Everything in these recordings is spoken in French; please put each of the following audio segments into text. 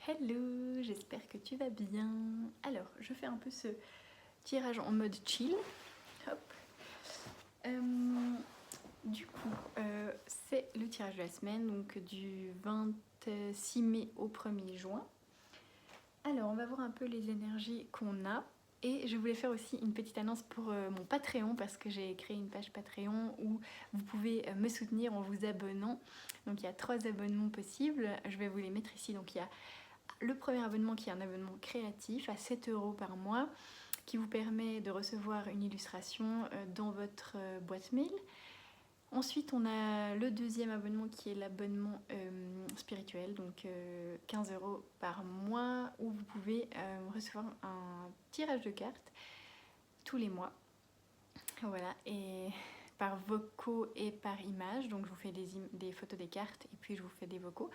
Hello, j'espère que tu vas bien. Alors, je fais un peu ce tirage en mode chill. Hop. Du coup, c'est le tirage de la semaine, donc du 26 mai au 1er juin. Alors, on va voir un peu les énergies qu'on a. Et je voulais faire aussi une petite annonce pour mon Patreon parce que j'ai créé une page Patreon où vous pouvez me soutenir en vous abonnant. Donc il y a 3 abonnements possibles. Je vais vous les mettre ici. Donc il y a le premier abonnement qui est un abonnement créatif à 7 € par mois qui vous permet de recevoir une illustration dans votre boîte mail. Ensuite, on a le deuxième abonnement qui est l'abonnement spirituel, donc 15 € par mois, où vous pouvez recevoir un tirage de cartes tous les mois. Voilà, et par vocaux et par images. Donc je vous fais des photos des cartes et puis je vous fais des vocaux.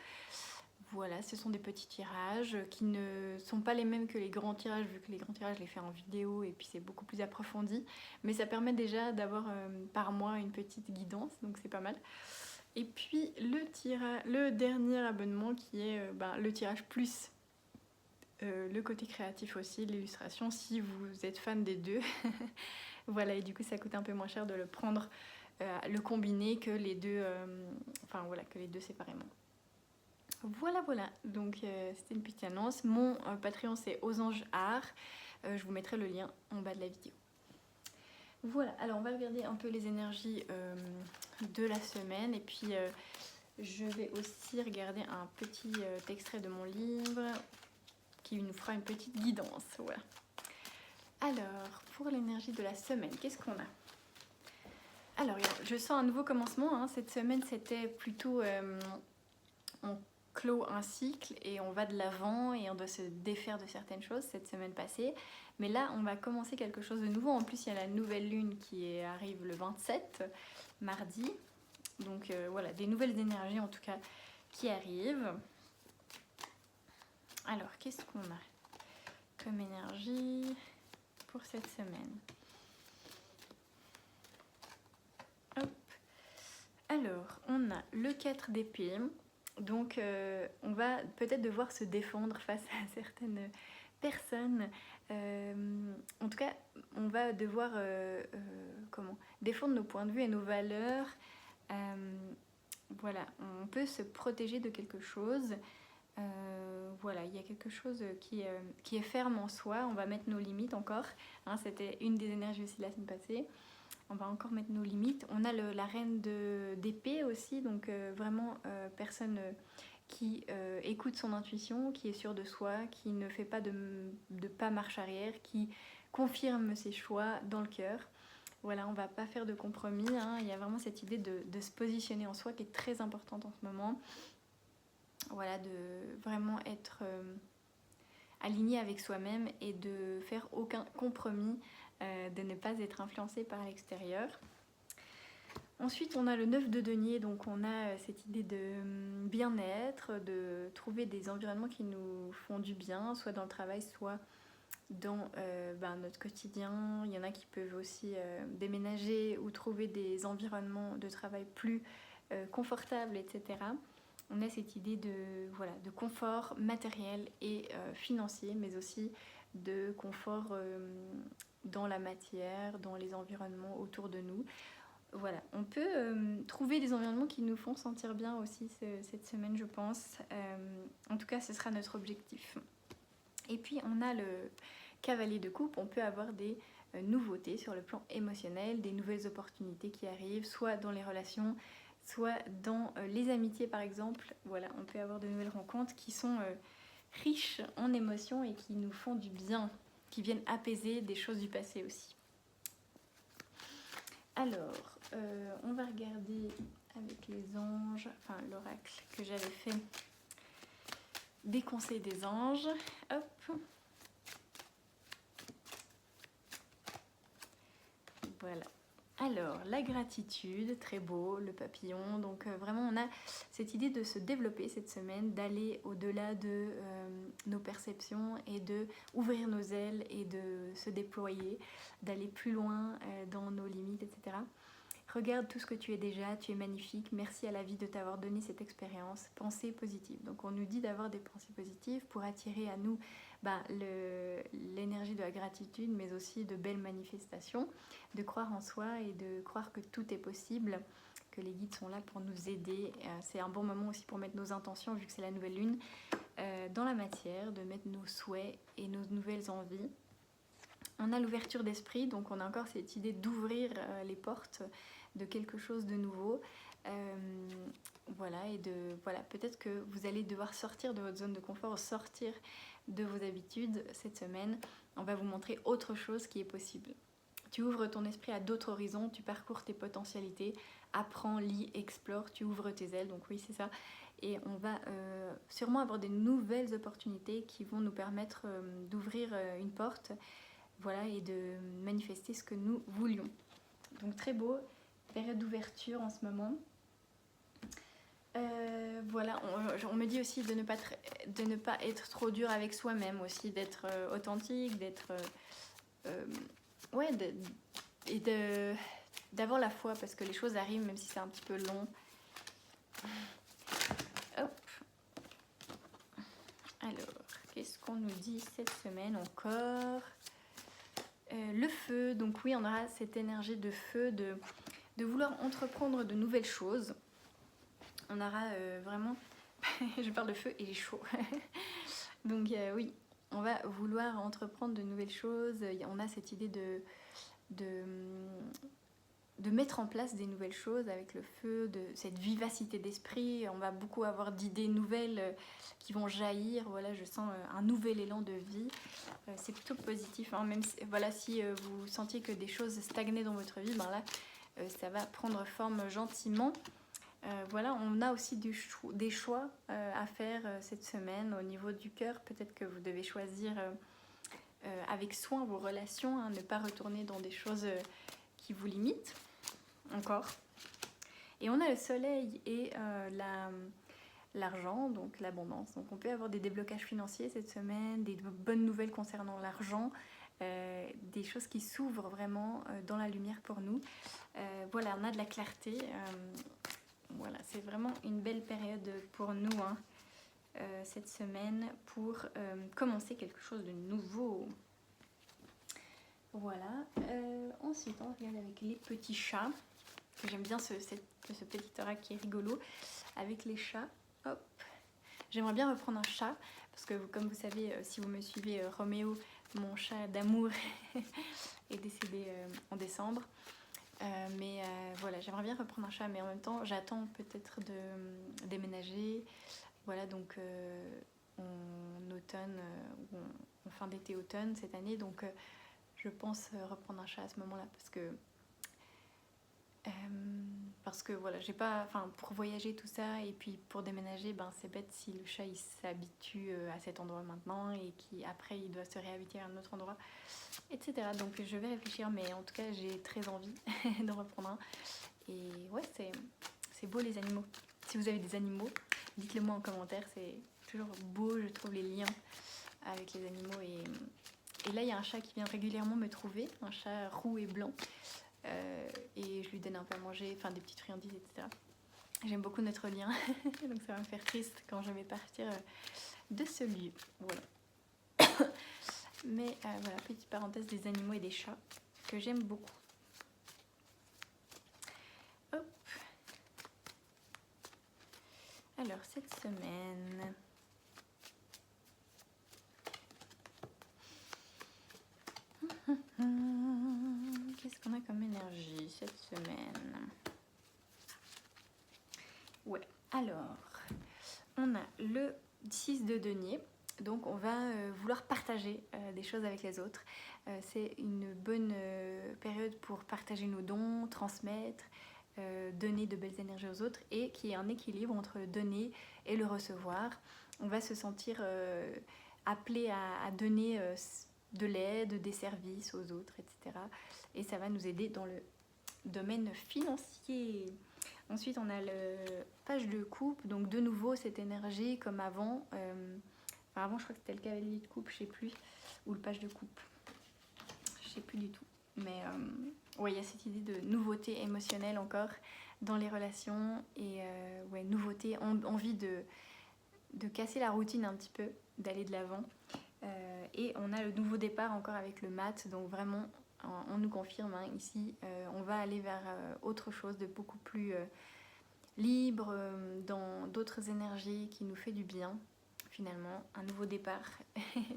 Voilà, ce sont des petits tirages qui ne sont pas les mêmes que les grands tirages, vu que les grands tirages, je les fais en vidéo et puis c'est beaucoup plus approfondi. Mais ça permet déjà d'avoir par mois une petite guidance, donc c'est pas mal. Et puis le dernier abonnement qui est le tirage plus le côté créatif aussi, l'illustration, si vous êtes fan des deux. Voilà, et du coup ça coûte un peu moins cher de le prendre, le combiner que les deux, que les deux séparément. Voilà, donc c'était une petite annonce. Mon Patreon c'est Aux Anges Art. Je vous mettrai le lien en bas de la vidéo. Voilà, alors on va regarder un peu les énergies de la semaine. Et puis je vais aussi regarder un petit extrait de mon livre qui nous fera une petite guidance. Voilà. Alors, pour l'énergie de la semaine, qu'est-ce qu'on a? Alors, je sens un nouveau commencement. Hein. Cette semaine, c'était plutôt... on clôt un cycle et on va de l'avant et on doit se défaire de certaines choses cette semaine passée. Mais là, on va commencer quelque chose de nouveau. En plus, il y a la nouvelle lune qui arrive le 27, mardi. Donc voilà, des nouvelles énergies en tout cas qui arrivent. Alors, qu'est-ce qu'on a comme énergie pour cette semaine? Hop. Alors, on a le 4 d'épée. Donc on va peut-être devoir se défendre face à certaines personnes. En tout cas, on va devoir défendre nos points de vue et nos valeurs. Voilà, on peut se protéger de quelque chose. Voilà, il y a quelque chose qui est ferme en soi. On va mettre nos limites encore. Hein, c'était une des énergies aussi de la semaine passée. On va encore mettre nos limites. On a la reine d'épée aussi, donc vraiment personne qui écoute son intuition, qui est sûre de soi, qui ne fait pas de pas marche arrière, qui confirme ses choix dans le cœur. Voilà, on va pas faire de compromis. Hein. Il y a vraiment cette idée de se positionner en soi qui est très importante en ce moment. Voilà, de vraiment être aligné avec soi-même et de faire aucun compromis, de ne pas être influencé par l'extérieur. Ensuite, on a le 9 de denier, donc on a cette idée de bien-être, de trouver des environnements qui nous font du bien, soit dans le travail, soit dans notre quotidien. Il y en a qui peuvent aussi déménager ou trouver des environnements de travail plus confortables, etc. On a cette idée de confort matériel et financier, mais aussi de confort dans la matière, dans les environnements autour de nous. Voilà, on peut trouver des environnements qui nous font sentir bien aussi cette semaine, je pense. En tout cas, ce sera notre objectif. Et puis, on a le cavalier de coupe. On peut avoir des nouveautés sur le plan émotionnel, des nouvelles opportunités qui arrivent, soit dans les relations, soit dans les amitiés par exemple. Voilà, on peut avoir de nouvelles rencontres qui sont riches en émotions et qui nous font du bien, qui viennent apaiser des choses du passé aussi. Alors, on va regarder avec les anges, enfin l'oracle que j'avais fait, des conseils des anges. Hop. Voilà. Alors, la gratitude, très beau, le papillon. Donc vraiment, on a cette idée de se développer cette semaine, d'aller au-delà de nos perceptions et de ouvrir nos ailes et de se déployer, d'aller plus loin dans nos limites, etc. regarde tout ce que tu es déjà, tu es magnifique, merci à la vie de t'avoir donné cette expérience. Pensée positive. Donc on nous dit d'avoir des pensées positives pour attirer à nous l'énergie de la gratitude, mais aussi de belles manifestations, de croire en soi et de croire que tout est possible, que les guides sont là pour nous aider. C'est un bon moment aussi pour mettre nos intentions, vu que c'est la nouvelle lune, dans la matière, de mettre nos souhaits et nos nouvelles envies. On a l'ouverture d'esprit, donc on a encore cette idée d'ouvrir les portes de quelque chose de nouveau. Voilà, peut-être que vous allez devoir sortir de votre zone de confort, sortir de vos habitudes cette semaine. On va vous montrer autre chose qui est possible. Tu ouvres ton esprit à d'autres horizons, tu parcours tes potentialités, apprends, lis, explore, tu ouvres tes ailes, donc oui c'est ça. Et on va sûrement avoir des nouvelles opportunités qui vont nous permettre d'ouvrir une porte, voilà, et de manifester ce que nous voulions. Donc très beau, période d'ouverture en ce moment. Voilà, on me dit aussi de ne pas être trop dur avec soi-même aussi, d'être authentique, d'être d'avoir la foi, parce que les choses arrivent même si c'est un petit peu long. Hop. Alors, qu'est-ce qu'on nous dit cette semaine encore? Le feu, donc oui, on aura cette énergie de feu, de vouloir entreprendre de nouvelles choses. On aura vraiment, je parle de feu et chaud. Donc oui, on va vouloir entreprendre de nouvelles choses. On a cette idée de mettre en place des nouvelles choses avec le feu, de cette vivacité d'esprit. On va beaucoup avoir d'idées nouvelles qui vont jaillir. Voilà, je sens un nouvel élan de vie. C'est plutôt positif, hein. Même si, voilà, si vous sentiez que des choses stagnaient dans votre vie, ben là, ça va prendre forme gentiment. Voilà, on a aussi des choix à faire cette semaine au niveau du cœur. Peut-être que vous devez choisir avec soin vos relations, hein, ne pas retourner dans des choses qui vous limitent encore. Et on a le soleil et l'argent, donc l'abondance. Donc on peut avoir des déblocages financiers cette semaine, des bonnes nouvelles concernant l'argent, des choses qui s'ouvrent vraiment dans la lumière pour nous. Voilà, on a de la clarté. Voilà, c'est vraiment une belle période pour nous, hein, cette semaine, pour commencer quelque chose de nouveau. Voilà. Ensuite, on regarde avec les petits chats. J'aime bien ce petit oracle qui est rigolo avec les chats. Hop. J'aimerais bien reprendre un chat parce que, comme vous savez, si vous me suivez, Roméo, mon chat d'amour, est décédé en décembre. Voilà, j'aimerais bien reprendre un chat, mais en même temps j'attends peut-être de déménager, voilà, donc en automne ou en fin d'été automne cette année, donc je pense reprendre un chat à ce moment là parce que voilà, j'ai pas, enfin, pour voyager tout ça et puis pour déménager, ben c'est bête si le chat il s'habitue à cet endroit maintenant et qu'après il doit se réhabituer à un autre endroit, etc. Donc je vais réfléchir, mais en tout cas j'ai très envie de reprendre un. Et ouais, c'est beau les animaux. Si vous avez des animaux, dites-le moi en commentaire, c'est toujours beau, je trouve, les liens avec les animaux. Et là il y a un chat qui vient régulièrement me trouver, un chat roux et blanc, et je lui donne un peu à manger, enfin des petites friandises, etc. J'aime beaucoup notre lien, donc ça va me faire triste quand je vais partir de ce lieu. Voilà. Mais voilà, petite parenthèse des animaux et des chats que j'aime beaucoup. Hop. Alors cette semaine, qu'est-ce qu'on a comme énergie cette semaine? Ouais, alors on a le 6 de denier. Donc on va vouloir partager des choses avec les autres. C'est une bonne période pour partager nos dons, transmettre, donner de belles énergies aux autres, et qu'il y ait un équilibre entre donner et le recevoir. On va se sentir appelé à donner de l'aide, des services aux autres, etc. Et ça va nous aider dans le domaine financier. Ensuite on a le page de coupe, donc de nouveau cette énergie comme avant. Avant je crois que c'était le cavalier de coupe, je sais plus, ou le page de coupe, je sais plus du tout. Mais ouais, il y a cette idée de nouveauté émotionnelle encore dans les relations et ouais, nouveauté, envie de casser la routine un petit peu, d'aller de l'avant. Et on a le nouveau départ encore avec le mat, donc vraiment on nous confirme hein, ici, on va aller vers autre chose de beaucoup plus libre, dans d'autres énergies qui nous fait du bien finalement, un nouveau départ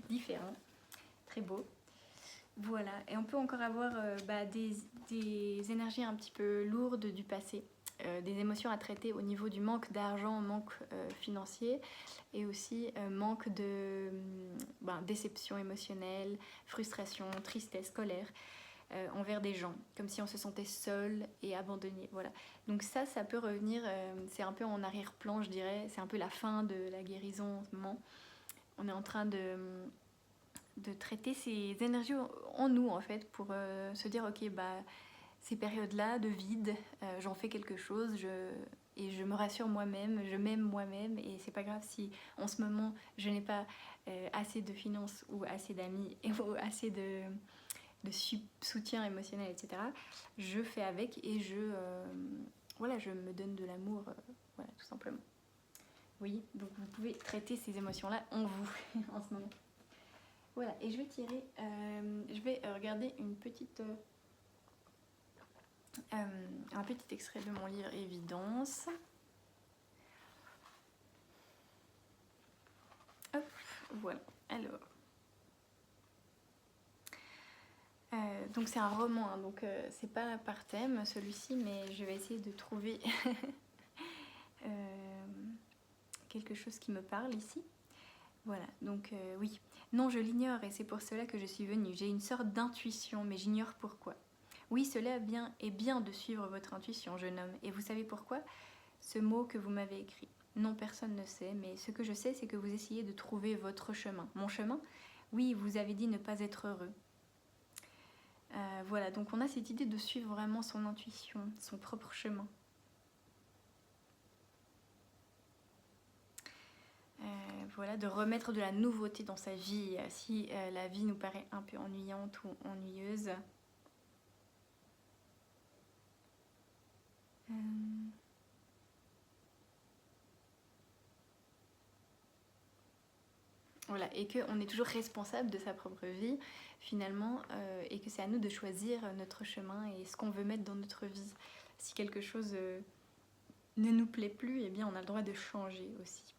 différent, très beau. Voilà, et on peut encore avoir des énergies un petit peu lourdes du passé, des émotions à traiter au niveau du manque d'argent, manque financier, et aussi manque de déception émotionnelle, frustration, tristesse, colère envers des gens, comme si on se sentait seul et abandonné. Voilà. Donc ça peut revenir, c'est un peu en arrière-plan, je dirais, c'est un peu la fin de la guérison en ce moment. On est en train de traiter ces énergies en nous en fait pour se dire ok ces périodes là de vide j'en fais quelque chose et je me rassure moi-même, je m'aime moi-même et c'est pas grave si en ce moment je n'ai pas assez de finances ou assez d'amis ou assez de soutien émotionnel etc. Je fais avec et je me donne de l'amour voilà tout simplement. Oui, donc vous pouvez traiter ces émotions là en vous en ce moment. Voilà, et je vais tirer, je vais regarder une petite, un petit extrait de mon livre Évidence. Hop, voilà, alors. Donc c'est un roman, hein, donc c'est pas par thème celui-ci, mais je vais essayer de trouver quelque chose qui me parle ici. Voilà, donc oui. Non, je l'ignore et c'est pour cela que je suis venue. J'ai une sorte d'intuition, mais j'ignore pourquoi. Oui, cela est bien de suivre votre intuition, jeune homme. Et vous savez pourquoi? Ce mot que vous m'avez écrit. Non, personne ne sait, mais ce que je sais, c'est que vous essayez de trouver votre chemin. Mon chemin? Oui, vous avez dit ne pas être heureux. Voilà, donc on a cette idée de suivre vraiment son intuition, son propre chemin. Voilà, de remettre de la nouveauté dans sa vie, si la vie nous paraît un peu ennuyante ou ennuyeuse. Voilà, et qu'on est toujours responsable de sa propre vie finalement, et que c'est à nous de choisir notre chemin et ce qu'on veut mettre dans notre vie. Si quelque chose ne nous plaît plus, eh bien on a le droit de changer aussi.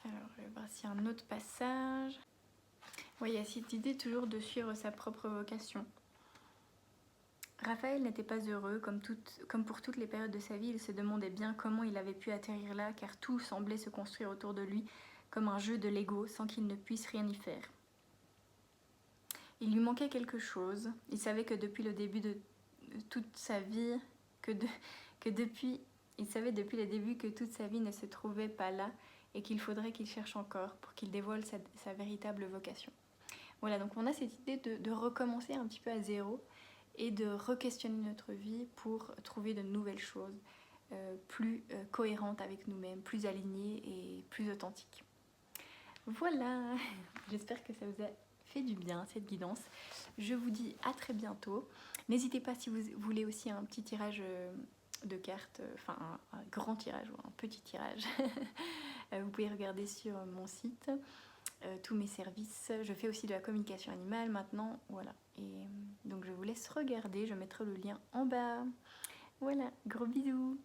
Alors je vais voir s'il y a un autre passage. Oui, il y a cette idée toujours de suivre sa propre vocation. Raphaël n'était pas heureux, comme pour toutes les périodes de sa vie, il se demandait bien comment il avait pu atterrir là, car tout semblait se construire autour de lui comme un jeu de Lego sans qu'il ne puisse rien y faire. Il lui manquait quelque chose, il savait que depuis le début de toute sa vie, il savait depuis le début que toute sa vie ne se trouvait pas là et qu'il faudrait qu'il cherche encore pour qu'il dévoile sa véritable vocation. Voilà, donc on a cette idée de recommencer un petit peu à zéro et de re-questionner notre vie pour trouver de nouvelles choses plus cohérentes avec nous-mêmes, plus alignées et plus authentiques. Voilà, j'espère que ça vous a fait du bien cette guidance. Je vous dis à très bientôt. N'hésitez pas si vous voulez aussi un petit tirage de cartes, enfin un grand tirage ou un petit tirage. Vous pouvez regarder sur mon site tous mes services. Je fais aussi de la communication animale maintenant, voilà. Et donc je vous laisse regarder, je mettrai le lien en bas. Voilà, gros bisous.